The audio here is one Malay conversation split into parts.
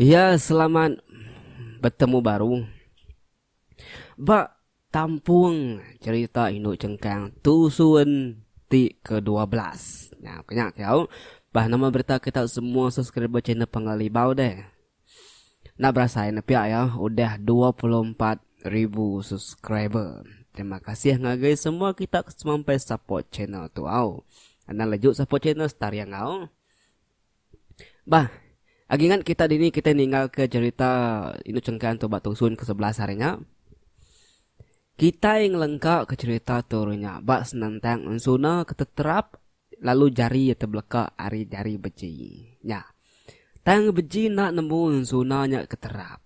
Ya, selamat bertemu baru. Bak tampung cerita induk cengkang tusun ti ke-12. Nah, kenyak kau. Bah nama berita kita semua subscriber channel Pengalibau deh. Nak berasain pihak ya, udah 24.000 subscriber. Terima kasih ngagai semua kita sampai support channel tu au. Anda lanjut support channel star yang au. Bah, lagi ingat kita dini kita ninggal ke cerita induk cengkang tu bak tusun ke-11 harinya. Kita yang lengkap ke cerita turunnya bak senantang unsuna keteterap lalu jari terbelakang ari jari beji. Ya. Tang beji nak nemu unsuna nya keterap.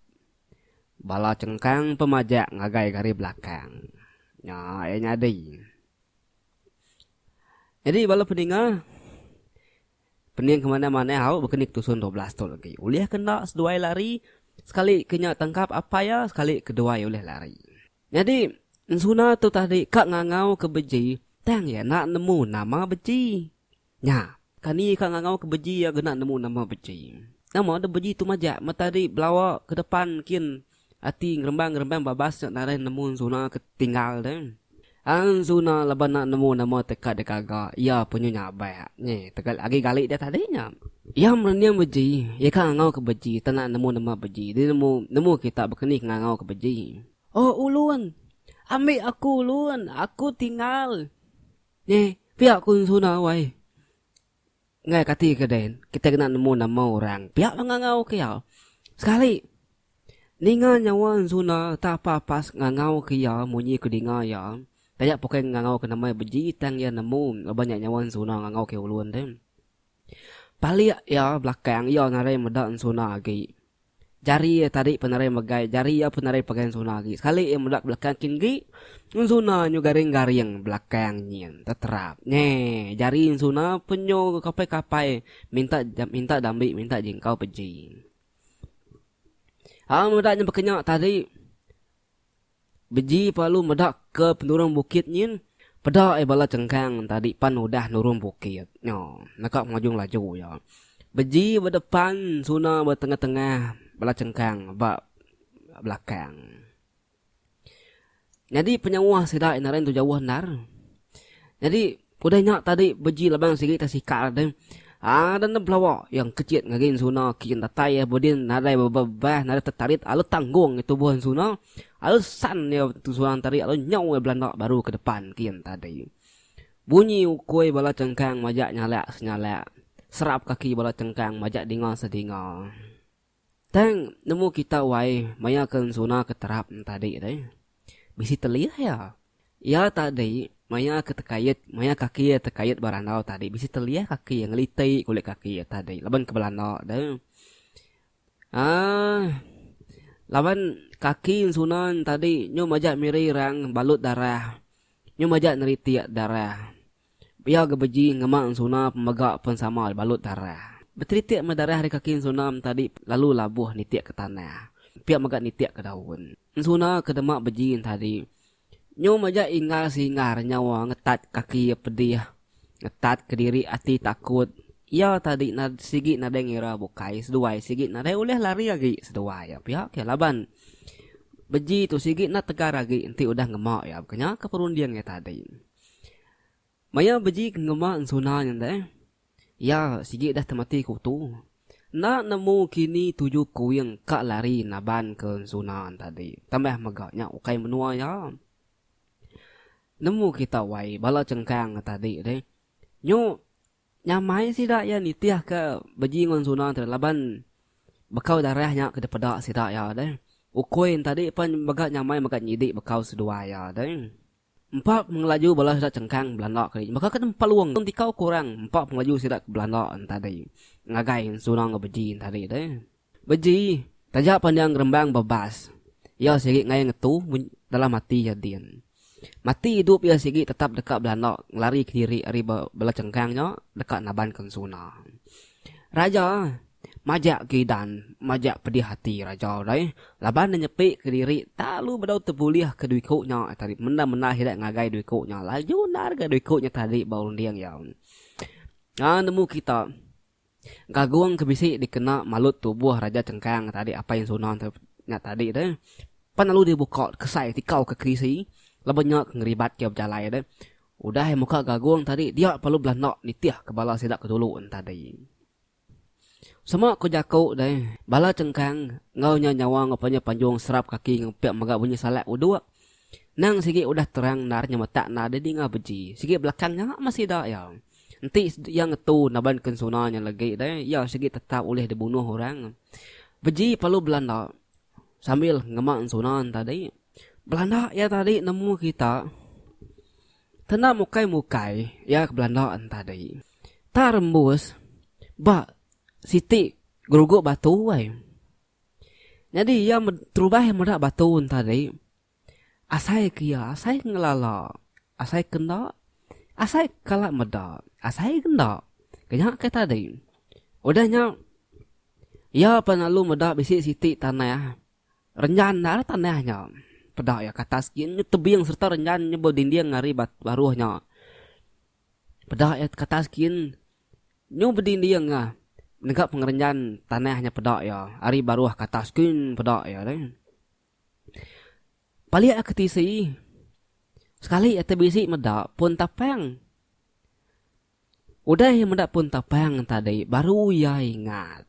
Bala cengkang pemajak ngagai gari belakang. Ya, nyadi. Jadi bala peninga pening kemana-mana hau berkenik tusun 12 tu lagi. Uliah kena seduai lari. Sekali kena tangkap apa ya, sekali kedua ya ulih lari. Jadi, Suna tu tadi kak ngangau ke beji, tang ya nak nemu nama beji. Ya, kani kak ngangau ke beji ya nak nemu nama beji. Nama ada beji tu majak, matadi belawa ke depan kin ati ngerembang babas nak narai nemu Suna ketinggal deh. Suna leban nak nemu nama tekat dekaga, ya punya nyabai. Ni tekat lagi galik dia tadinya. Ya mereniang beji, ya kak ngangau ke beji, tak nak nemu nama beji. Dia nemu kita berkenik ngangau ke beji. Oh ulun. Ambil aku ulun, aku tinggal. Ni, pihak kun Suna wai. Ngai kati ke den, kita kena nemu nama orang. Pihak ngangau ke ya. Sekali. Ninga nyawa Suna tak apa pas ngangau ke ya, munyi ke dinga ya. Tayak pokai ngangau ke nama beji tang ya nemu. Banyak nyawa Suna ngangau ke ulun den. Palik ya belakang ya narai medak Suna lagi. Jari tadi penarai magai, jari ya penarai pakai Suna lagi. Sekali yang mudak belakang kinggi, Suna nyu garing-garing belakangnya terterap. Nye, jari Suna penyo kapai-kapai minta dambi, minta jengkau peji. Mudaknya berkenyak tadi. Beji palu mudak ke penurung bukit nyin. Pada bala cengkang tadi pan udah nurung bukit. Nyo, nakak maju laju ya. Beji berdepan, Suna bertengah-tengah. Bala cengkang bak belakang. Jadi penyawah sidak inaran tu jauh nar. Jadi udah nyak tadi beji labang sikit tersikar dan dan belawak yang kecil ngagin Suna kian tatai ya bodin nadai babah nadai tertarik alu tanggung itu buhan Suna alu san ya tu Suna tarik alu nyau ya belanda baru ke depan kian tadi. Bunyi ukoi bala cengkang majak nyalak senyalak. Serap kaki bala cengkang majak dinga sedinga. Tang nemu kita wai maya kan Suna keterap tadi deh. Bisi terlihat ya. Ya tadi maya ketekayat maya kaki terkait barandau tadi bisi terlihat kaki yang litai kulit kaki tadi laban ke belanda deh. Laban kaki Suna tadi nyo majak mirirang balut darah. Nyo majak neriti darah. Biar gebeji ngemak Suna pemegak pun sama balut darah. Berteritik mendarah hari kaki Suna tadi lalu labuh nitiak ke tanah. Pihak magat nitiak ke daun. Suna ke demak bejin tadi. Nyo majak ingar singar nyawa ngetat kaki pedih. Ngetat ke diri hati takut. Ya tadi sigi nada ngira bukai seduai sigi nada oleh lari lagi seduai ya pihak ya laban. Beji tu sigi nak tegar lagi nanti udah ngemak ya. Kenya keperundian ya tadi. Maya beji ngemak Suna nyanda. Ya, sigi dah temati kutu. Nak nemu kini 7 kuyang kak lari naban ke Suna tadi. Tambah megaknya ukai menua ya. Nemu kita wai bala cengkang tadi deh. Nyo nyamai sidak ya nitiah ke beji ngon Suna terlaban. Bekau darahnya ke depada sidak ya deh. Ukoi tadi pan megak nyamai megak nyidik bekau sedua ya deh. Empat mengelaju bala sidak cengkang Belanda kali. Maka kan peluang tikau kurang. Empat mengelaju sidak ke Belanda tadi. Ngagai Suna ngebeji tadi deh. Beji tajak pandang rembang babas. Ya sikit ngai ngetu dalam mati jadian. Mati hidup ya sikit tetap dekat Belanda. Lari ke diri ari bala cengkangnya dekat naban ke Suna. Raja majak kidan, majak pedih hati raja dai. Laban nyepik ke diri, tak lu bedau terbuliah ke duikuknya tadi. Menda-menda hidak ngagai duikuknya. Laju nar ke duikuknya tadi baru diang ya. Nemu kita. Gaguang kebisi dikena malut tubuh Raja Cengkang tadi apa yang sunan nya tadi deh. Pan lalu dibuka kesai tikau ke krisi. Lebanya ngeribat ke berjalai deh. Udah yang muka gaguang tadi dia perlu belanak nitiah ke bala sidak ke dulu tadi. Semua ko jako deh. Bala Cengkang ngaunya nyawang apanya panjung serap kaki ngepiak magak bunyi salat uduk. Nang sigi udah terang narnya mata na dia ngah beji. Sigi belakangnya masih dah ya. Nanti yang itu naban kensunanya lagi deh. Ya segi tetap boleh dibunuh orang. Beji perlu Belanda. Sambil ngemak sunan tadi. Belanda ya tadi nemu kita. Tena mukai-mukai. Ya ke Belanda tadi. Tak rembus. Ba Siti geruguk batu wai. Jadi ya terubah yang merak batu tadi. Asai kia, asai ngelala. Asai kena. Asai kalak medak. Asai kena. Kenyak ke tadi. Udahnya. Ya penalu medak bisi Siti tanah. Renjan ada tanahnya. Pedak ya kata skin. Tebiang serta renjan nyebel dinding ngari baruhnya. Pedak ya kata skin. Nyu berdinding ngah. Negak pengerenjan tanahnya pedak ya. Ari baruah kata skin pedak ya. Paling ketisi. Sekali ete bisi medak pun tapang. Udah yang medak pun tapang tadi. Baru ya ingat.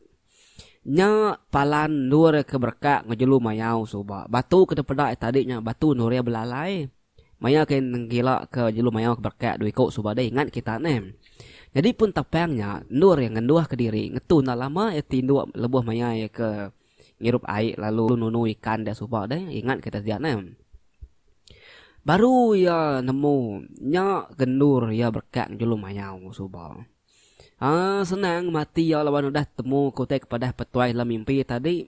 Nya palan nur ke berkak ngejelu mayau suba. Batu ke pedak tadinya. Batu nur ya belalai. Maya ken gila ke jelu mayau ke berkak. Dui kok suba deh ingat kita nem. Jadi pun tapangnya nur yang ngenduah ke diri ngetun lama ya tindu lebuh maya ya ke ngirup air lalu nunu ikan dia supaya deh ingat kita jangan baru ya nemu nya gendur ya berkat julu mayau supaya senang mati ya lawan udah temu kotek kepada petuai dalam mimpi tadi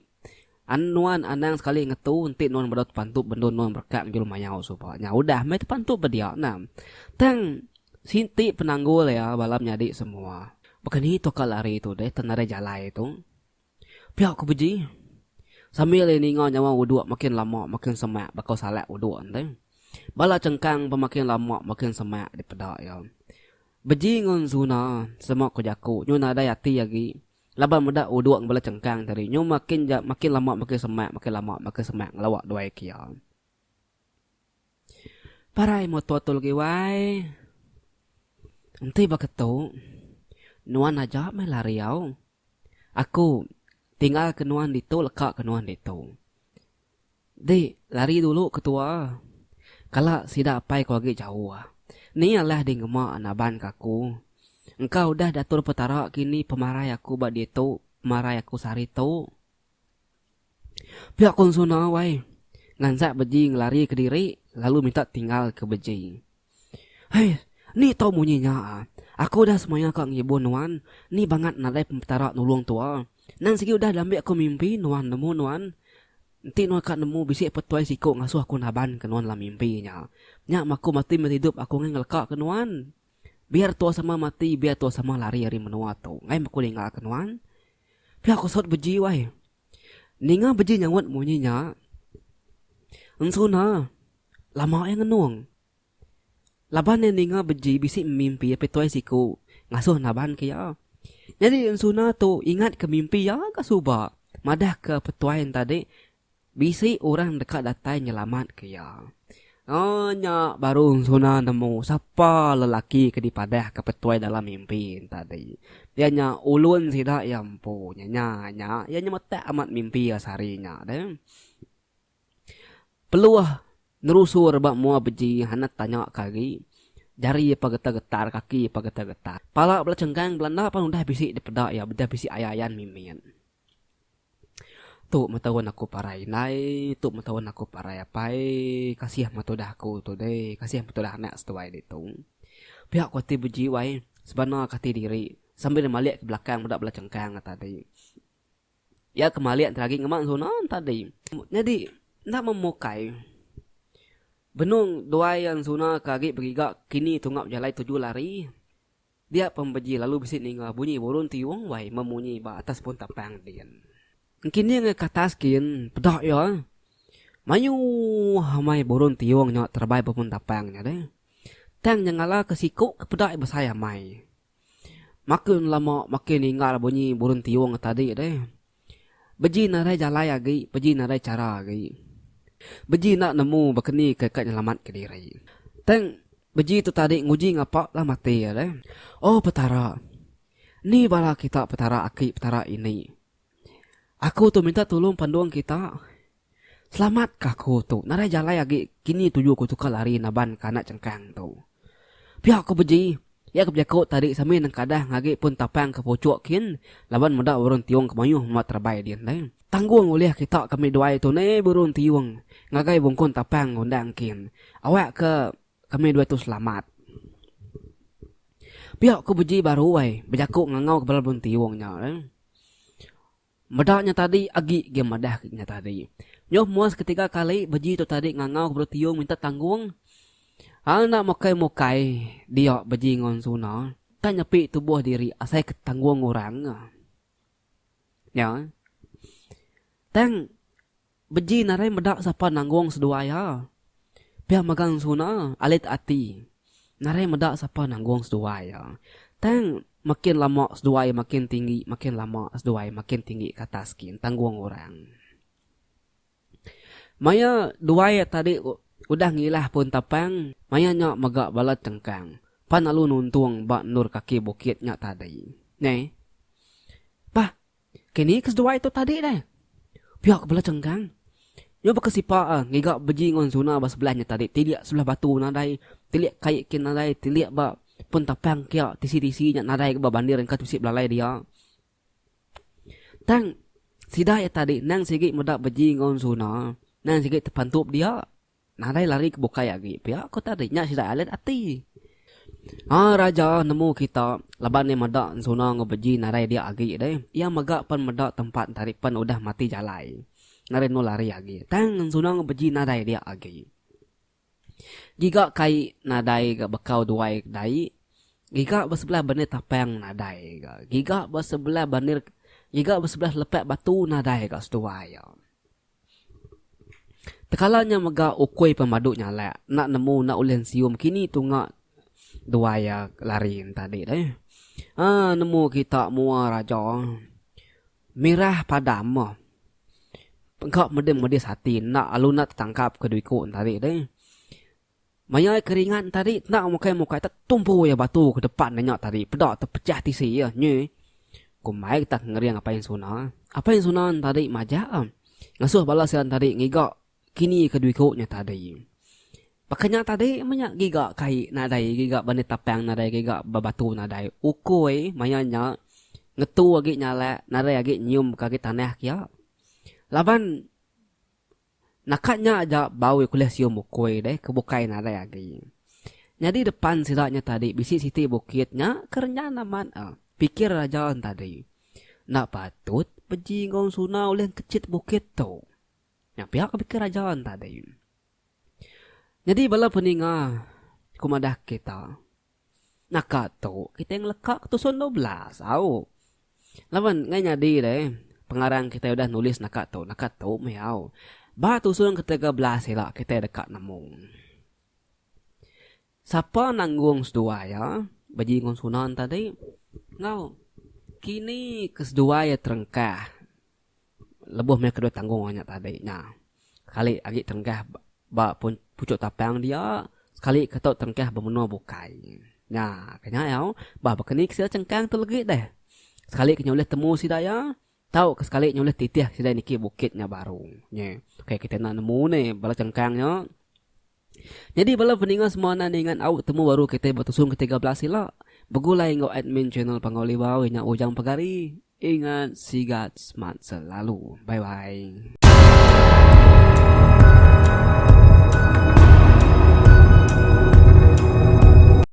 anuan anang sekali ngetu nanti non berdot pantup bendun non berkat julu mayau supaya udah met pantup berdia nam tang Sinti penanggul ya balam nyadi semua. Bukan itu lari itu deh tenare jalai itu. Pihak aku beji. Sambil ini ngau nyawa wuduk makin lama makin semak bakal salat wuduk ente. Bala Cengkang pemakin lama makin semak di pedak ya. Beji ngon zuna semua ko jaku nyuna ada yati lagi. Laban medak wuduk bala Cengkang tadi nyu makin lama makin semak makin lama makin semak ngelawak dua kia. Parai mo tuatul gi wai. Nanti begitu, nuan aja melariau. Aku tinggal ke nuan itu, lekak ke nuan itu. Di, lari dulu ketua. Kalau tidak apa kau lagi jauh. Ni adalah di ngemak anaban kaku. Engkau dah datur petara kini pemarah aku bak itu, pemarah aku sari tu. Pihak konsuna wai. Ngansak beji ngelari ke diri, lalu minta tinggal ke beji. Hei. Ni tau munyinya. Aku dah semuanya kak ngibu nuan. Ni banget nadai pemetara nulung tua. Nang segi udah lambi aku mimpi nuan nemu nuan. Nanti nuan kak nemu bisik petuai siku ngasuh aku naban ke nuan lah mimpinya. Nyak maku mati hidup aku ngelak ke nuan. Biar tua sama mati, biar tua sama lari hari menua tu. Ngai maku tinggal ke nuan. Biar aku sot beji wai. Ninga beji nyawat munyinya. Ensuna. Lama yang ngenuang. Laban yang ninga beji bisik mimpi petuai siku ngasuh naban kaya. Jadi ensuna tu ingat ke mimpi ya ke suba. Madah ke petuai yang tadi bisik orang dekat datai nyelamat kaya. Oh nyak baru ensuna nemu siapa lelaki ke dipadah ke petuai dalam mimpi tadi. Dia nyak ulun sidak yang pu nya ya mata amat mimpi ya sarinya deh. Peluah nerusur bak mua beji hanat tanya kaki. Jari apa getar-getar kaki apa getar-getar. Pala bela Cengkang Belanda pan udah bisik di pedak ya, udah bisik ayayan mimian. Tu matawan aku parai nai, tu matawan aku parai apai, kasih matu dah aku tu deh, kasih matu dah anak setuai itu. Pihak kuati beji wai, sebenarnya kati diri sambil melihat ke belakang budak bela Cengkang tadi. Ya kemalian lagi ngemak sonon tadi. Jadi nak memukai Benung dua yang suna kaki berigak kini tunggap jalai tujuh lari. Dia pembeji lalu bisik ninggal bunyi burun tiwong wai memunyi ba atas pun tapang dian. Kini ngekatas kin pedak ya. Mayu hamai burun tiwong nyok terbaik pun tapangnya deh. Tang nyangala ke siku ke pedak besaya mai. Makin lama makin ingat bunyi burung tiung tadi deh. Beji narai jalai lagi, beji narai cara lagi. Beji nak nemu berkeni kekat nyelamat ke diri. Teng beji tu tadi nguji ngapa lah mati ya deh. Oh petara. Ni bala kita petara aki petara ini. Aku tu minta tolong panduang kita. Selamat kaku tu. Narai jalai lagi. Kini tuju ku tukar lari naban kanak cengkang tu. Pihak aku beji. Ya kebijakut tadi sambil nang kadah ngagi pun tapang ke pocok kin. Laban muda burung tiung kemayuh mat terbaik dia lain. Tanggung oleh kita kami doai tu ne burung tiung. Ngagai bungkun tapang undang kin. Awak ke kami dua tu selamat. Pihak aku beji baru ai. Berjakut ngangau kepala burung tiungnya. Medaknya tadi agi game medaknya tadi. Nyoh muas ketiga kali beji tu tadi ngangau kepala tiung minta tanggung. Anak mokai-mokai dia beji ngon suna. Tanya pi tubuh diri asai ketanggung orang. Ya. Tang beji narai medak sapa nanggung sedua ya. Pihak magang suna alit ati. Narai medak sapa nanggung sedua ya. Tang makin lama sedua makin tinggi, makin lama sedua makin tinggi ke atas kin tanggung orang. Maya dua tadi udah ngilah pun tapang, mayanya magak balat cengkang. Pan alu nuntung bak nur kaki bukitnya tadi. Ne? Bah, kini kedua itu tadi deh. Pihak balat cengkang. Yo bakasipa ngigak beji ngon suna bas sebelahnya tadi. Tiliak sebelah batu nadai, tiliak kayak kin nadai, tiliak bak pun tapang kia tisi-tisinya nadai ke bandir yang kat bisik belalai dia. Tang sidah ya tadi nang sigi medak beji ngon suna. Nang sigi terpantup dia. Nadai lari ke bukai lagi. Pihak aku tadi nya sidak alit ati. Raja nemu kita laban ni medak suna ngobeji nadai dia lagi deh. Ia magak pan medak tempat tarik pan udah mati jalai. Nadai no lari lagi. Tang suna ngobeji nadai dia lagi. Giga kai nadai ke bekau duai dai. Giga bersebelah banir tapang nadai ke. Giga bersebelah lepek batu nadai ke seduai. Tekalanya mega ukoi pemaduknya lah. Nak nemu nak ulen sium kini tu ngak dua ya larin tadi deh. Nemu kita mua raja. Mirah padam. Pengkak medem-medis hati nak alunat tangkap keduiku tadi deh. Maya keringan tadi nak mukai-mukai tak tumpu ya batu ke depan nanya tadi. Pedak terpecah tisi ya. Nye. Kumai tak ngeriang apa yang suna. Apa yang suna tadi majak. Ngasuh balas yang tadi ngigak. Kini kedua koknya tadi. Pakanya tadi banyak giga kai nadai, giga bani tapang nadai, giga babatu nadai. Ukoi mayanya ngetu lagi nyala, nadai lagi nyium kaki tanah kia. Laban nakatnya aja bau kuliah sium ukoi deh kebukai nadai lagi. Jadi depan sidaknya tadi bisi siti bukitnya kerja naman pikir aja tadi. Nak patut pejingong suna oleh kecit bukit tu. Yang pihak pikir kerajaan tadi. Jadi bala peninga kumadah kita. Nakato kita yang lekak tusun 12. Lawan ngay nyadi deh. Pengarang kita udah nulis nakato mayau. Ba tusun ke-13 sila kita dekat namung. Siapa nanggung sedua ya? Baji ngon sunan tadi. Ngau. Kini kesedua ya terengkah. Lebuh mereka kedua tanggung banyak tadi. Nah, sekali lagi tengkah bak pun pucuk tapang dia, sekali ketok tengkah bermenua bukai. Nah, kena ya, bah berkenik sila cengkang tu lagi deh. Sekali kena boleh temu si daya, tahu ke sekali kena boleh titih si daya niki bukitnya baru. Nya, kayak kita nak nemu nih bala cengkangnya. Jadi bala peningan semua naningan awak temu baru kita bertusung ke-13 sila. Begulai ngau admin channel Pangolibau nya ujang pagari. Ingat sigat smart selalu. Bye-bye.